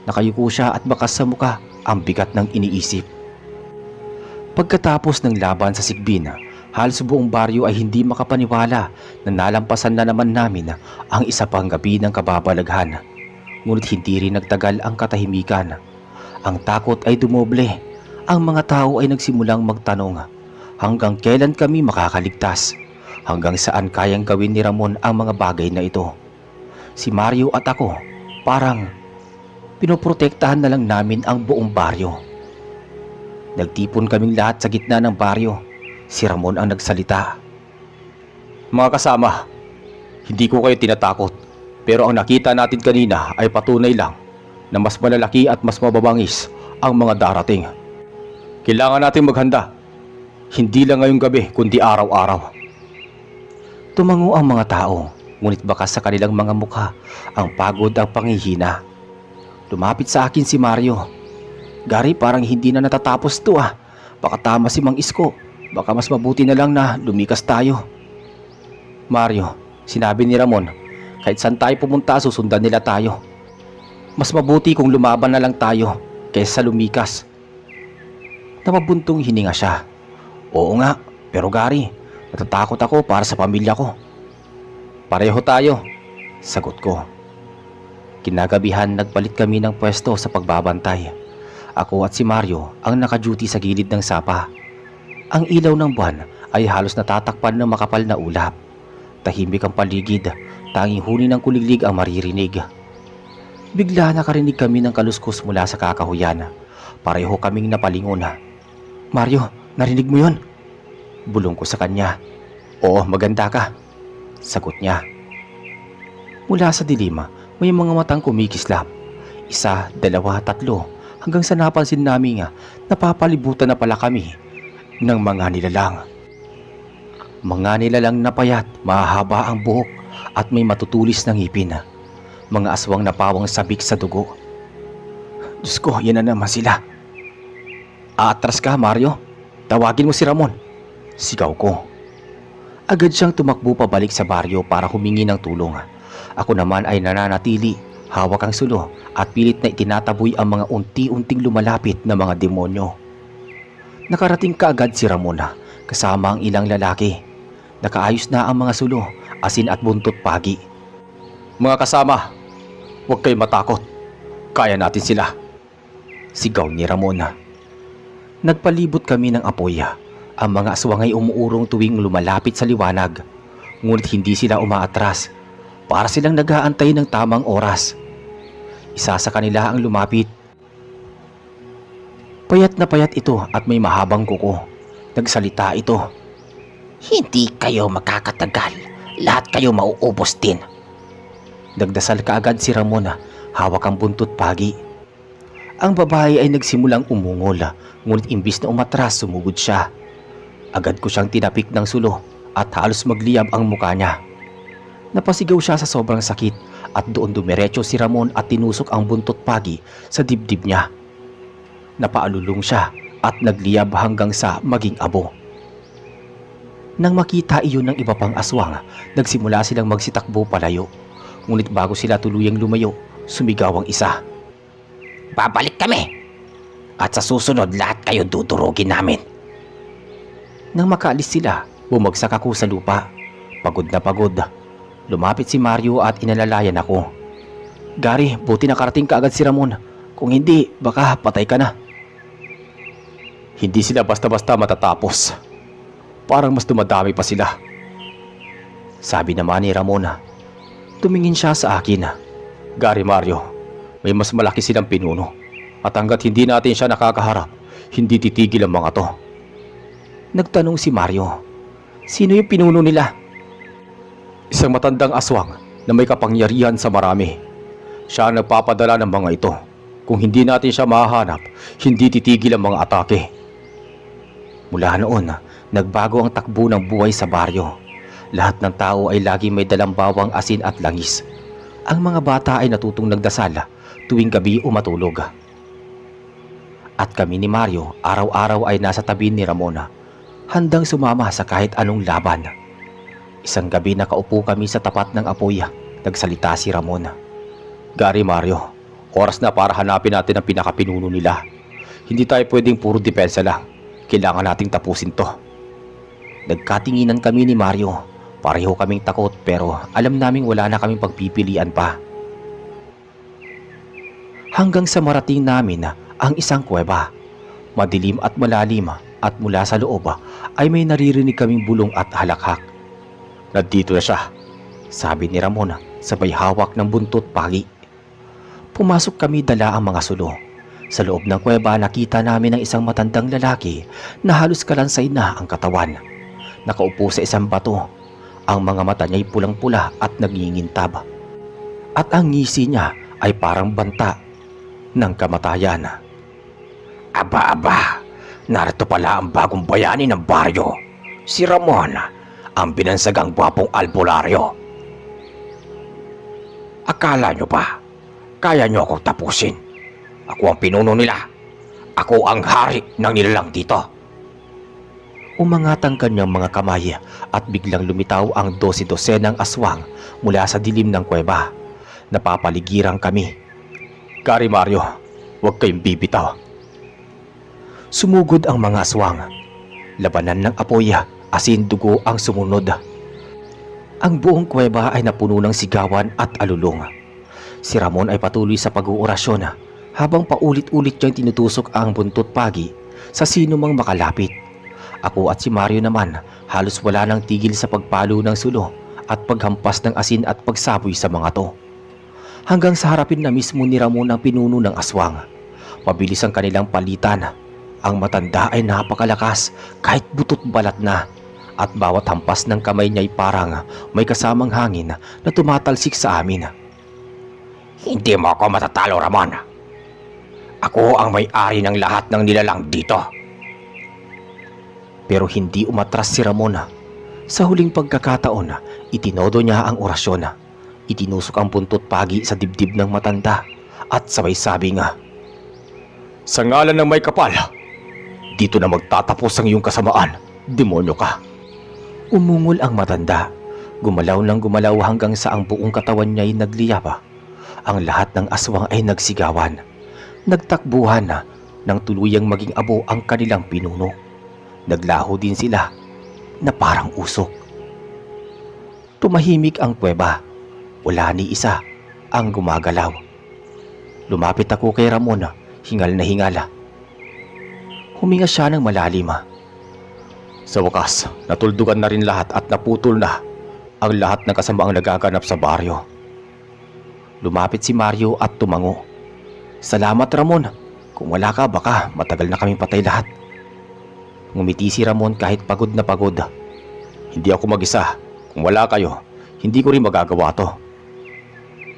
Nakayuko siya at bakas sa muka ang bigat ng iniisip. Pagkatapos ng laban sa Sigbin, halos buong baryo ay hindi makapaniwala na nalampasan na naman namin ang isa pang gabi ng kababalaghan. Ngunit hindi rin nagtagal ang katahimikan. Ang takot ay dumoble. Ang mga tao ay nagsimulang magtanong, hanggang kailan kami makakaligtas? Hanggang saan kayang gawin ni Ramon ang mga bagay na ito? Si Mario at ako, parang pinoprotektahan na lang namin ang buong baryo. Nagtipon kaming lahat sa gitna ng baryo. Si Ramon ang nagsalita. Mga kasama, hindi ko kayo tinatakot. Pero ang nakita natin kanina ay patunay lang na mas malalaki at mas mababangis ang mga darating. Kailangan natin maghanda. Hindi lang ngayong gabi kundi araw-araw. Tumango ang mga tao, ngunit baka sa kanilang mga mukha ang pagod ang pangihina. Lumapit sa akin si Mario. Gary, parang hindi na natatapos to ah. Baka tama si Mang Isko. Baka mas mabuti na lang na lumikas tayo. Mario, sinabi ni Ramon, kahit saan tayo pumunta susundan nila tayo. Mas mabuti kung lumaban na lang tayo kaysa lumikas. Napabuntong hininga siya. Oo nga, pero Gary, natatakot ako para sa pamilya ko. Pareho tayo, sagot ko. Kinagabihan nagpalit kami ng pwesto sa pagbabantay. Ako at si Mario ang naka-duty sa gilid ng sapa. Ang ilaw ng buwan ay halos natatakpan ng makapal na ulap. Tahimik ang paligid, tanging huni ng kuliglig ang maririnig. Bigla nakarinig kami ng kaluskos mula sa kakahuyan. Pareho kaming napalingon. Mario, narinig mo yon? Bulong ko sa kanya. Oo, maganda ka, sagot niya. Mula sa dilim, may mga matang kumikislap. Isa, dalawa, tatlo, hanggang sa napansin namin napapalibutan na pala kami ng mga nilalang. Mga nilalang na payat, mahaba ang buhok at may matutulis na ngipin. Mga aswang na pawang sabik sa dugo. Diyos ko, yan na naman sila. Aatras ka, Mario. Tawagin mo si Ramon, sigaw ko. Agad siyang tumakbo pabalik sa baryo para humingi ng tulong. Ako naman ay nananatili, hawak ang sulo at pilit na itinataboy ang mga unti-unting lumalapit na mga demonyo. Nakarating kaagad si Ramon kasama ang ilang lalaki. Nakaayos na ang mga sulo, asin at buntot pagi. Mga kasama, huwag kayong matakot. Kaya natin sila, sigaw ni Ramon. Nagpalibot kami ng apoy. Ang mga aswang ay umuurong tuwing lumalapit sa liwanag. Ngunit hindi sila umaatras. Para silang nag-aantay ng tamang oras. Isa sa kanila ang lumapit. Payat na payat ito at may mahabang kuko. Nagsalita ito. Hindi kayo makakatagal. Lahat kayo mauubos din. Nagdasal kaagad si Ramon, hawak ang buntot pagi. Ang babae ay nagsimulang umungol, ngunit imbis na umatras, sumugod siya. Agad ko siyang tinapik ng sulo at halos magliyab ang mukha niya. Napasigaw siya sa sobrang sakit at doon dumiretso si Ramon at tinusok ang buntot pagi sa dibdib niya. Napaalulong siya at nagliyab hanggang sa maging abo. Nang makita iyon ng iba pang aswang, nagsimula silang magsitakbo palayo. Ngunit bago sila tuluyang lumayo, sumigaw ang isa. Babalik kami! At sa susunod lahat kayo dudurugin namin. Nang makaalis sila, bumagsak ako sa lupa. Pagod na pagod. Lumapit si Mario at inalalayan ako. Gary, buti nakarating ka agad si Ramon. Kung hindi, baka patay ka na. Hindi sila basta-basta matatapos. Parang mas dumadami pa sila, sabi naman ni Ramon. Tumingin siya sa akin. Gary, Mario, may mas malaki silang pinuno. At hanggat hindi natin siya nakakaharap, hindi titigil ang mga to. Nagtanong si Mario. Sino yung pinuno nila? Isang matandang aswang na may kapangyarihan sa marami. Siya ang nagpapadala ng mga ito. Kung hindi natin siya mahahanap, hindi titigil ang mga atake. Mula noon, nagbago ang takbo ng buhay sa baryo. Lahat ng tao ay lagi may dalang bawang, asin at langis. Ang mga bata ay natutong nagdasal tuwing gabi o matulog. At kami ni Mario araw-araw ay nasa tabi ni Ramon, handang sumama sa kahit anong laban. Isang gabi nakaupo kami sa tapat ng apoy, Nagsalita si Ramon. Gary Mario, oras na para hanapin natin ang pinakapinuno nila. Hindi tayo pwedeng puro depensa lang. Kailangan nating tapusin to. Nagkatinginan kami ni Mario. Pareho kaming takot pero alam naming wala na kaming pagpipilian pa. Hanggang sa marating namin ang isang kuweba. Madilim at malalim at mula sa loob ay may naririnig kaming bulong at halakhak. Nandito na siya, sabi ni Ramon sabay hawak ng buntot pagi. Pumasok kami dala ang mga sulo. Sa loob ng kuweba nakita namin ang isang matandang lalaki na halos kalansay na ang katawan. Nakaupo sa isang bato. Ang mga mata niya ay pulang-pula at nagingintab. At ang ngisi niya ay parang banta ng kamatayan. Aba, narito pala ang bagong bayani ng baryo. Si Ramon, ang binansagang gwapong albularyo. Akala nyo ba, kaya nyo akong tapusin? Ako ang pinuno nila. Ako ang hari ng nilalang dito. Umangat ang kanyang mga kamay at biglang lumitaw ang 12-dosenang aswang mula sa dilim ng kuweba. Napapaligiran kami. Gary Mario, huwag kayong bibitaw. Sumugod ang mga aswang. Labanan ng apoy, asin dugo ang sumunod. Ang buong kuweba ay napuno ng sigawan at alulong. Si Ramon ay patuloy sa pag-uorasyon habang paulit-ulit niyang tinutusok ang buntot pagi sa sino mang makalapit. Ako at si Mario naman halos wala nang tigil sa pagpalo ng sulo at paghampas ng asin at pagsaboy sa mga to. Hanggang sa harapin na mismo ni Ramon ang pinuno ng aswang. Mabilis ang kanilang palitan. Ang matanda ay napakalakas kahit butot balat na at bawat hampas ng kamay niya ay parang may kasamang hangin na tumatalsik sa amin. Hindi mo ako matatalo, Ramon. Ako ang may-ari ng lahat ng nilalang dito. Pero hindi umatras si Ramon. Sa huling pagkakataon, itinodo niya ang orasyon. Itinusok ang buntot pagi sa dibdib ng matanda at sabay sabi nga, sa ngalan ng may kapal, dito na magtatapos ang iyong kasamaan, demonyo ka. Umungol ang matanda. Gumalaw ng gumalaw hanggang sa ang buong katawan niya ay nagliyab. Ang lahat ng aswang ay nagsigawan. Nagtakbuhan nang tuluyang maging abo ang kanilang pinuno. Naglaho din sila na parang usok. Tumahimik ang kuweba. Wala ni isa ang gumagalaw. Lumapit ako kay Ramon, hingal na hingala. Huminga siya ng malalim. Sa wakas, natuldugan na rin lahat at naputol na ang lahat ng kasamaang nagaganap sa baryo. Lumapit si Mario at tumango. Salamat, Ramon. Kung wala ka, baka matagal na kaming patay lahat. Ngumiti si Ramon kahit pagod na pagod. Hindi ako mag-isa. Kung wala kayo, hindi ko rin magagawa to.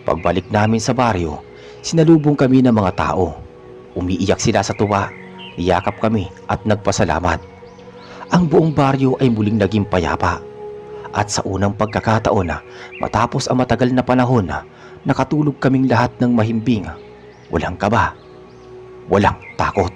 Pagbalik namin sa baryo, sinalubong kami ng mga tao. Umiiyak sila sa tuwa, niyakap kami at nagpasalamat. Ang buong baryo ay muling naging payapa. At sa unang pagkakataon, matapos ang matagal na panahon, nakatulog kaming lahat ng mahimbing. Walang kaba, walang takot.